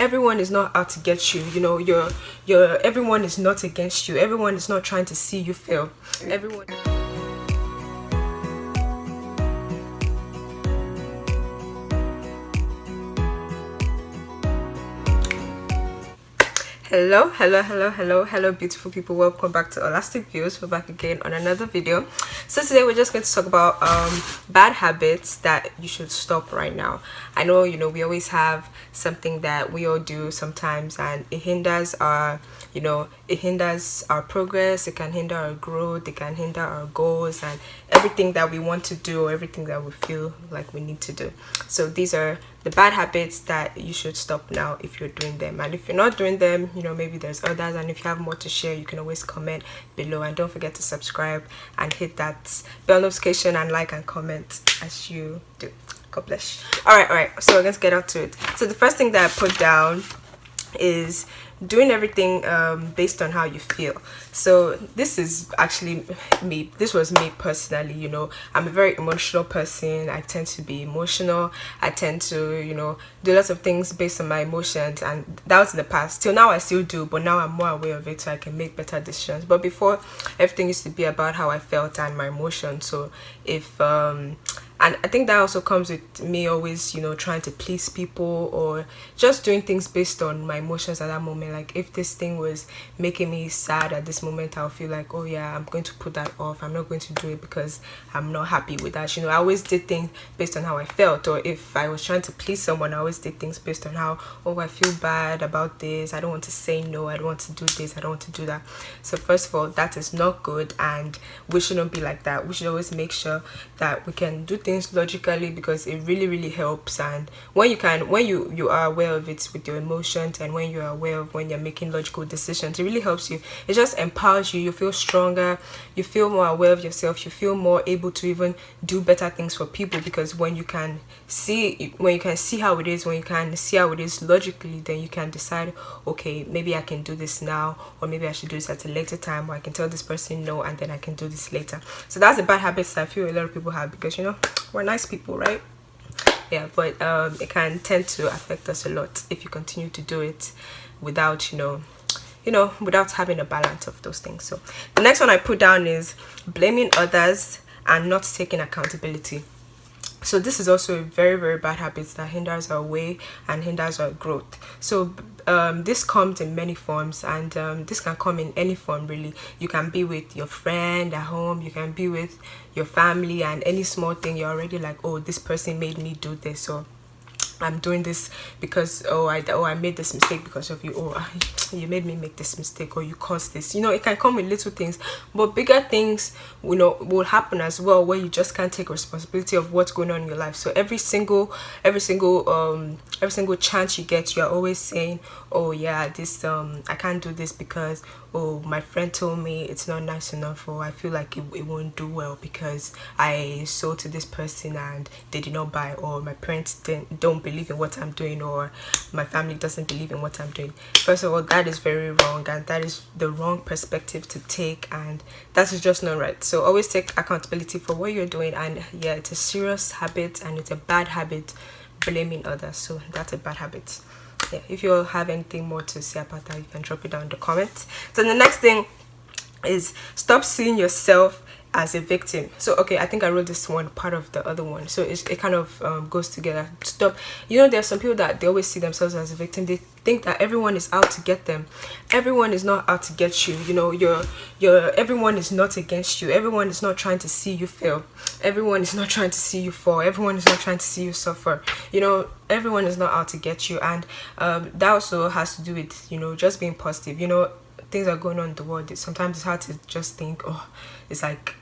everyone is not out to get you. You know, everyone is not against you. Everyone is not trying to see you fail. Everyone. Hello, beautiful people. Welcome back to Elastic Views. We're back again on another video. So today we're just going to talk about bad habits that you should stop right now. I know, we always have something that we all do sometimes, and it hinders our progress. It can hinder our growth. It can hinder our goals and everything that we want to do, or everything that we feel like we need to do. So these are the bad habits that you should stop now if you're doing them. And if you're not doing them, maybe there's others, and if you have more to share, you can always comment below. And don't forget to subscribe and hit that bell notification and like and comment as you do. God bless. All right, so let's get out to it. So the first thing that I put down is doing everything based on how you feel. So this is actually me. This was me personally. I'm a very emotional person. I tend to be emotional. I tend to do lots of things based on my emotions, and that was in the past. Till now I still do, but now I'm more aware of it, so I can make better decisions. But before, everything used to be about how I felt and my emotions. So if and I think that also comes with me always, trying to please people, or just doing things based on my emotions at that moment. Like if this thing was making me sad at this moment, I'll feel like, oh yeah, I'm going to put that off. I'm not going to do it because I'm not happy with that. I always did things based on how I felt. Or if I was trying to please someone, I always did things based on how, oh, I feel bad about this. I don't want to say no. I don't want to do this. I don't want to do that. So first of all, that is not good, and we shouldn't be like that. We should always make sure that we can do things logically, because it really helps. And when you are aware of it with your emotions, and when you're aware of when you're making logical decisions, it really helps you. It just empowers you. You feel stronger, you feel more aware of yourself, you feel more able to even do better things for people, because when you can see how it is, when you can see how it is logically, then you can decide, okay, maybe I can do this now, or maybe I should do this at a later time, or I can tell this person no, and then I can do this later. So that's the bad habits that I feel a lot of people have, because we're nice people, right? Yeah, but it can tend to affect us a lot if you continue to do it without without having a balance of those things. So the next one I put down is blaming others and not taking accountability. So this is also a very bad habit that hinders our way and hinders our growth. So this comes in many forms, and this can come in any form really. You can be with your friend at home, you can be with your family, and any small thing you're already like, oh, this person made me do this, or I'm doing this because I made this mistake because of you, or you made me make this mistake, or you caused this. It can come with little things, but bigger things will happen as well, where you just can't take responsibility of what's going on in your life. So every single chance you get, you're always saying, oh yeah, this I can't do this because, oh, my friend told me it's not nice enough, or I feel like it won't do well because I sold to this person and they did not buy, or my parents don't believe in what I'm doing, or my family doesn't believe in what I'm doing. First of all, that is very wrong, and that is the wrong perspective to take, and that is just not right. So always take accountability for what you're doing. And yeah, it's a serious habit, and it's a bad habit, blaming others. So that's a bad habit. Yeah, if you all have anything more to say about that, you can drop it down in the comments. So the next thing is stop seeing yourself as a victim. So okay, I think I wrote this one part of the other one, so it kind of goes together. Stop. There are some people that they always see themselves as a victim. They think that everyone is out to get them. Everyone is not out to get you. Everyone is not against you. Everyone is not trying to see you fail. Everyone is not trying to see you fall. Everyone is not trying to see you suffer. Everyone is not out to get you. And that also has to do with just being positive. Things are going on in the world. Sometimes it's hard to just think, oh, it's like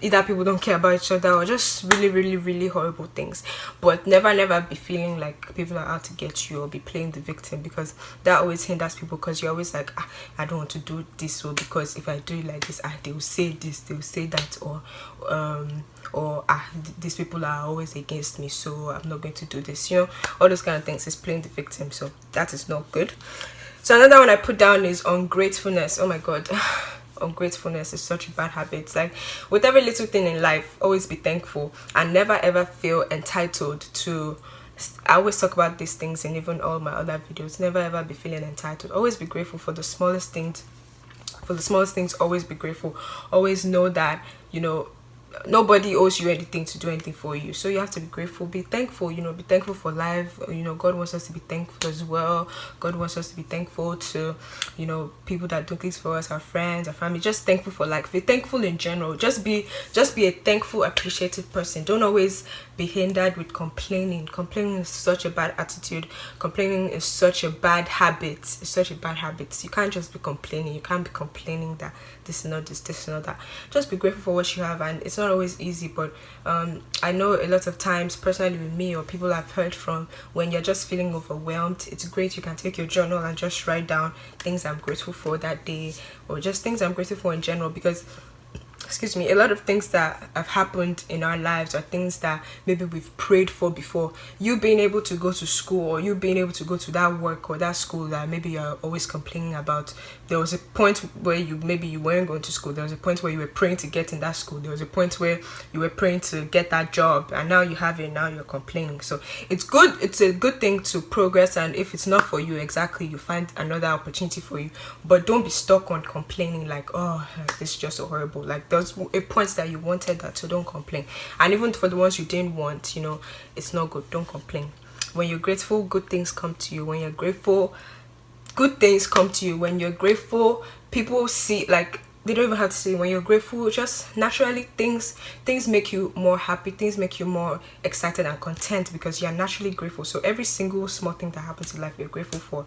either people don't care about each other, or just really horrible things. But never be feeling like people are out to get you, or be playing the victim, because that always hinders people. Because you're always like, I don't want to do this, or because if I do it like this, they will say this, they will say that, or these people are always against me, so I'm not going to do this. All those kind of things is playing the victim. So that is not good. So another one I put down is ungratefulness. Oh my god. Ungratefulness is such a bad habit. Like with every little thing in life, always be thankful, and never ever feel entitled to I always talk about these things in even all my other videos. Never ever be feeling entitled. Always be grateful for the smallest things. For the smallest things, always be grateful. Always know that, you know, nobody owes you anything to do anything for you, so you have to be grateful, be thankful, you know, be thankful for life. You know, God wants us to be thankful as well. God wants us to be thankful to, you know, people that do things for us, our friends, our family. Just thankful for life. Be thankful in general. Just be a thankful, appreciative person. Don't always be hindered with complaining. Complaining is such a bad attitude. Complaining is such a bad habit. It's such a bad habit. You can't just be complaining. You can't be complaining that this is not this, this is not that. Just be grateful for what you have. And it's not always easy, but I know a lot of times, personally with me or people I've heard from, when you're just feeling overwhelmed, it's great. You can take your journal and just write down things I'm grateful for that day, or just things I'm grateful for in general, because excuse me, a lot of things that have happened in our lives are things that maybe we've prayed for before. You being able to go to school, or you being able to go to that work or that school that maybe you're always complaining about. There was a point where you weren't going to school. There was a point where you were praying to get in that school. There was a point where you were praying to get that job, and now you have it. Now you're complaining. So it's good. It's a good thing to progress, and if it's not for you exactly, you find another opportunity for you. But don't be stuck on complaining like, oh, this is just so horrible. Like, there's a point that you wanted that, so don't complain. And even for the ones you didn't want, you know, it's not good. Don't complain. When you're grateful, good things come to you. When you're grateful, good things come to you. When you're grateful, people see, like, they don't even have to say. When you're grateful, just naturally things make you more happy. Things make you more excited and content because you're naturally grateful. So every single small thing that happens in life, you're grateful for.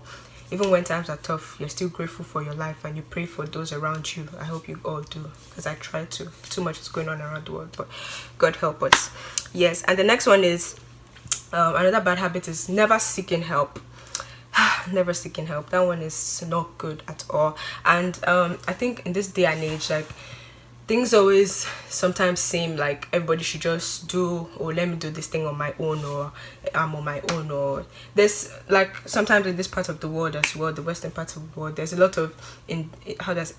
Even when times are tough, you're still grateful for your life, and you pray for those around you. I hope you all do, because I try to. Too much is going on around the world, but God help us. Yes. And the next one is another bad habit is never seeking help. Never seeking help. That one is not good at all. And I think in this day and age, like, things always sometimes seem like everybody should just do, or let me do this thing on my own, or I'm on my own, or there's, like, sometimes in this part of the world as well, the western part of the world, there's a lot of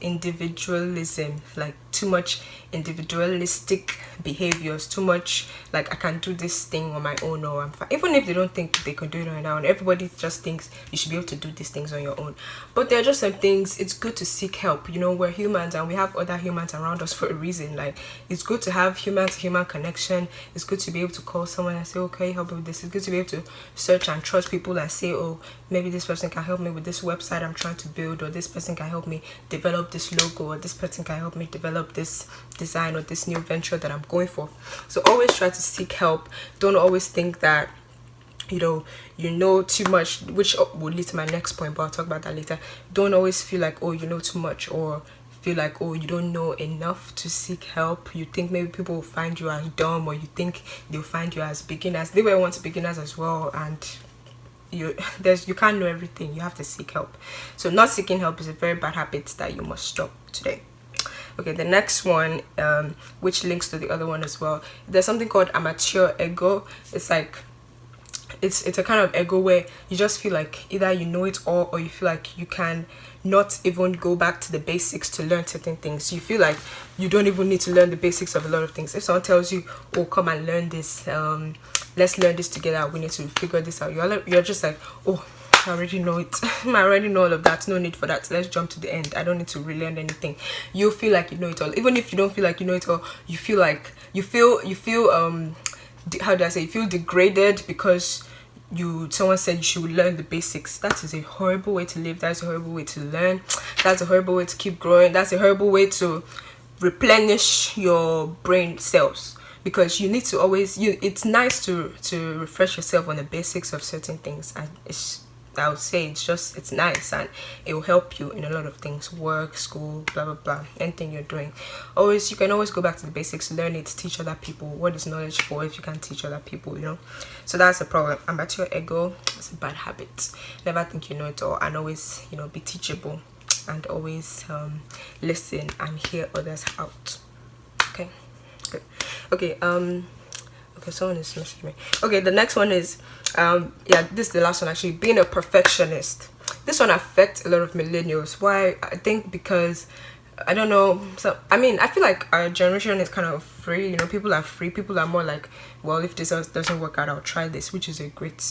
individualism, like too much individualistic behaviors, too much like I can do this thing on my own, or I'm fine. Even if they don't think they can do it on their own, everybody just thinks you should be able to do these things on your own. But there are just some things, it's good to seek help. You know, we're humans and we have other humans around us for a reason. Like, it's good to have human to human connection. It's good to be able to call someone and say, okay, help me with this. It's good to be able to search and trust people and say, oh, maybe this person can help me with this website I'm trying to build, or this person can help me develop this logo, or this person can help me develop this design or this new venture that I'm going for. So always try to seek help. Don't always think that you know too much, which will lead to my next point, but I'll talk about that later. Don't always feel like, oh, you know too much, or feel like, oh, you don't know enough to seek help. You think maybe people will find you as dumb, or you think they'll find you as beginners. They were once beginners as well, and you can't know everything. You have to seek help. So not seeking help is a very bad habit that you must stop today. Okay, the next one, which links to the other one as well, there's something called amateur ego. It's like, it's a kind of ego where you just feel like either you know it all, or you feel like you can not even go back to the basics to learn certain things. You feel like you don't even need to learn the basics of a lot of things. If someone tells you, oh, come and learn this, let's learn this together, we need to figure this out, you're just like, oh, I already know it. I already know all of that. No need for that. Let's jump to the end. I don't need to relearn anything. You feel like you know it all. Even if you don't feel like you know it all, you feel like you feel how do I say? You feel degraded because someone said you should learn the basics. That is a horrible way to live. That's a horrible way to learn. That's a horrible way to keep growing. That's a horrible way to replenish your brain cells. Because you need to always, it's nice to refresh yourself on the basics of certain things, and I would say it's nice, and it will help you in a lot of things, work, school, blah blah blah, anything you're doing. You can always go back to the basics, learn it, teach other people. What is knowledge for if you can't teach other people, you know? So that's a problem. Amateur ego, it's a bad habit. Never think you know it all, and always, be teachable, and always listen and hear others out. Okay, good. Okay, someone is messaging me. Okay, the next one is this is the last one actually, being a perfectionist. This one affects a lot of millennials. Why? I think because I don't know. So I mean, I feel like our generation is kind of free. You know, people are free. People are more like, well, if this doesn't work out, I'll try this, which is a great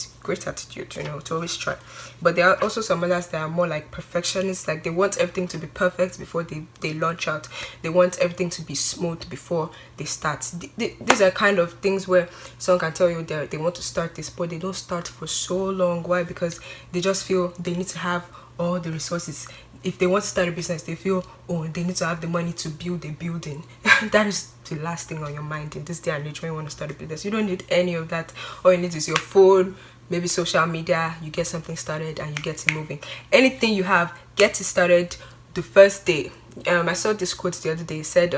attitude. You know, to always try. But there are also some others that are more like perfectionists. Like they want everything to be perfect before they launch out. They want everything to be smooth before they start. These are kind of things where someone can tell you they want to start this, but they don't start for so long. Why? Because they just feel they need to have all the resources. If they want to start a business, they feel, oh, they need to have the money to build a building. That is the last thing on your mind in this day and age when you want to start a business. You don't need any of that. All you need is your phone, maybe social media. You get something started and you get it moving. Anything you have, get it started the first day. I saw this quote the other day. It said,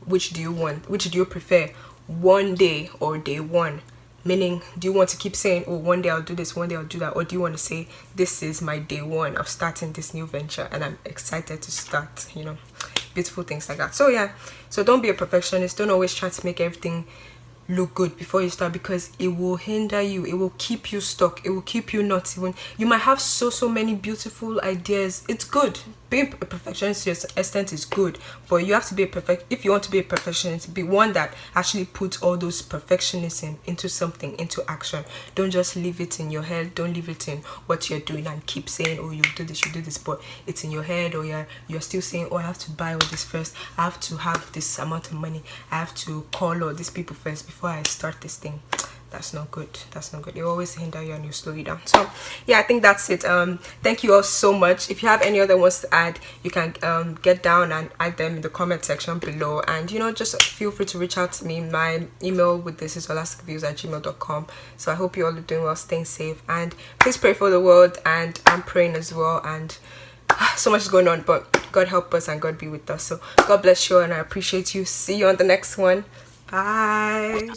which do you want? Which do you prefer? One day or day one? Meaning, do you want to keep saying, oh, one day I'll do this, one day I'll do that, or do you want to say, this is my day one of starting this new venture and I'm excited to start, you know, beautiful things like that. So yeah, so don't be a perfectionist. Don't always try to make everything look good before you start, because it will hinder you. It will keep you stuck. It will keep you not even. You might have so many beautiful ideas. It's good. Being a perfectionist to an extent is good, but you have to be if you want to be a perfectionist, be one that actually puts all those perfectionism into something, into action. Don't just leave it in your head. Don't leave it in what you're doing and keep saying, oh, you do this, but it's in your head, or you're still saying, oh, I have to buy all this first. I have to have this amount of money. I have to call all these people first before I start this thing. That's not good. That's not good. It always hinder you and you slow you down. So yeah, I think that's it. Thank you all so much. If you have any other ones to add, you can get down and add them in the comment section below. And you know, just feel free to reach out to me. My email with this is holisticviews@gmail.com. So I hope you all are doing well, staying safe, and please pray for the world. And I'm praying as well. And so much is going on, but God help us and God be with us. So God bless you, and I appreciate you. See you on the next one. Bye.